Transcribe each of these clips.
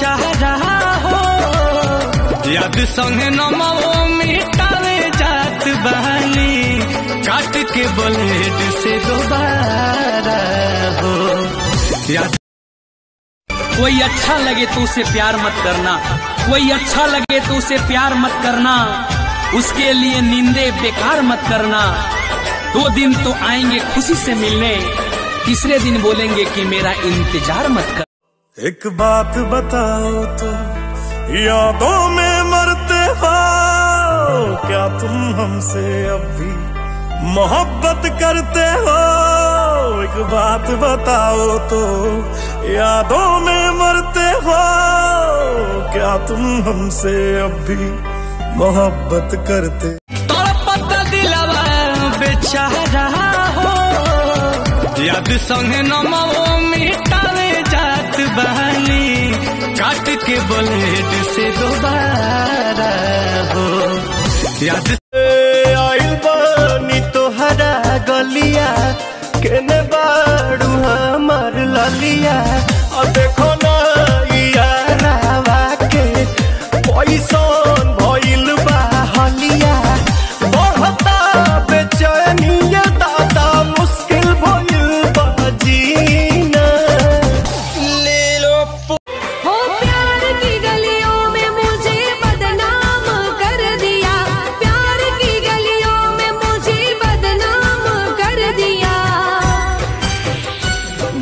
बेचारा हो, याद संगे नमो मिटावे जात बहानी, काट के ब्लेड से दोबारा हो याद। कोई अच्छा लगे तो उसे प्यार मत करना, कोई अच्छा लगे तो उसे प्यार मत करना, उसके लिए नींदे बेकार मत करना। 2 दिन तो आएंगे खुशी से मिलने, तीसरे दिन बोलेंगे कि मेरा इंतजार मत कर। एक बात बताओ तो यादों में मरते हो क्या तुम हमसे अब भी मोहब्बत करते हो? एक बात बताओ तो यादों में मरते हो क्या तुम हमसे अब भी मोहब्बत करते? तड़पत दिलवा बेचारा हो, याद संगे नमो मिटावे जात बहानी, काट के ब्लेड से दोबारा हो याद। आइल बानी तोहरा गलिया केने बाड़ू हमार ललिया, और देखो ना यारावा के पैसन भइल बा हलिया, बढ़ता बेचैनिया दादा मुश्किल भइल बा जीना। ले लो हो प्यार की गलियों में मुझे बदनाम कर दिया, प्यार की गलियों में मुझे बदनाम कर दिया।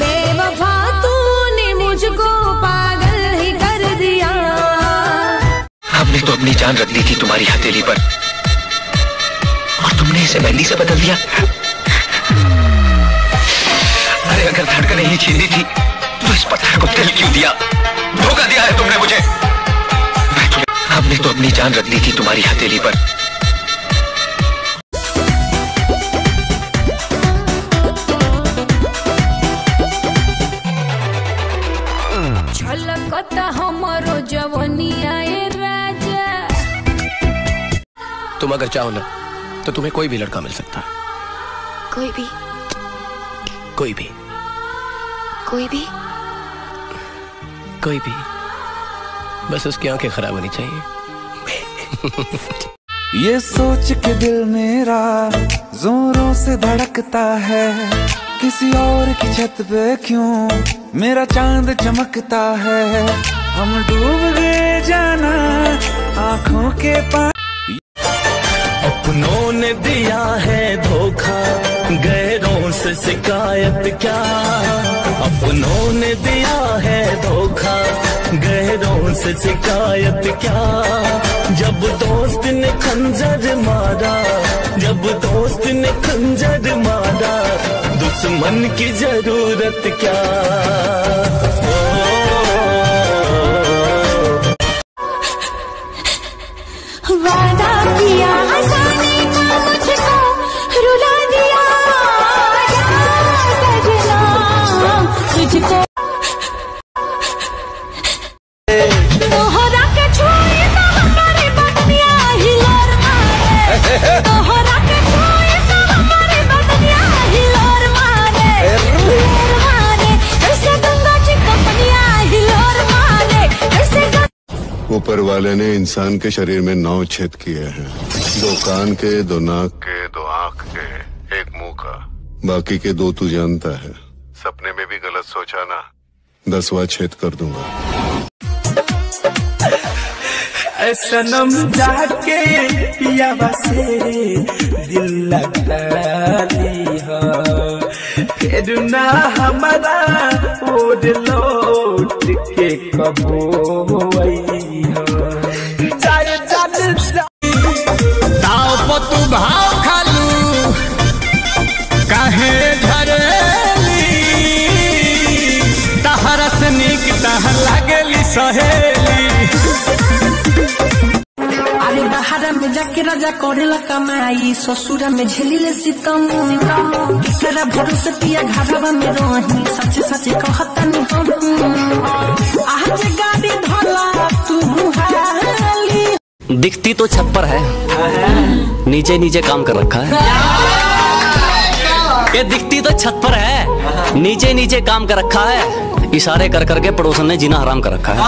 बेवफा तूने मुझको पागल ही कर दिया। हमने तो अपनी जान रख ली थी तुम्हारी हथेली पर, और तुमने इसे मेहंदी से बदल दिया। अरे अगर धड़कन ही छीनी थी तो इस पत्थर को दिल क्यों दिया? धोखा दिया है तुमने मुझे। हमने तो अपनी जान रख ली थी तुम्हारी हथेली पर। छलकता हमरो जवनिया ए राजा। तुम अगर चाहो ना तो तुम्हें कोई भी लड़का मिल सकता है। कोई भी कोई भी कोई भी कोई भी, बस उसकी आंखें खराब होनी चाहिए। ये सोच के दिल मेरा जोरों से धड़कता है, किसी और की छत पे क्यों मेरा चांद चमकता है। हम डूब गए जाना आंखों के पास। अपनों ने दिया है धोखा, गैरों से शिकायत क्या। अपनों ने दिया है धोखा, गैरों से शिकायत क्या। जब दोस्त ने खंजर मारा, जब दोस्त ने खंजर मारा, दुश्मन की जरूरत क्या। वादा किया हंसाने का मुझको रुला दिया, सजना तुझको तोहरा के छुई तो हमारी बदनिया हिलोर मारे, तोहरा के छुई तो हमारी बदनिया हिलोर मारे, हिलोर मारे कैसे गंगा जी कपनिया हिलोर मारे कैसे। ऊपर वाले ने इंसान के शरीर में 9 छेद किए हैं, 2 कान के, 2 नाक के, 2 आँख के, 1 मुंह का, बाकी के 2 तू जानता है। सपने में भी गलत सोचा ना, 10वां छेद कर दूंगा। सनम जाके पियावा से दिल लगा लिया, फिर ना हमारा ओर लौट के कबो आइया। चाहे जान दाव पतु भाव खालू काहे झरेली, तहरा से निक तहर लागेली सहेली। अरे बाहर में जाके राजा करेला कमाई, ससुरा में झेलिले सितम, तेरा भरोसे पिया घरवा में रही, सच सच कहतनी हम आज गाड़ी धोला तू हाली। दिखती तो छप्पर है, नीचे नीचे काम कर रखा है। ये दिखती तो छत पर है, नीचे नीचे काम कर रखा है। इशारे कर करके पड़ोसन ने जीना हराम कर रखा है।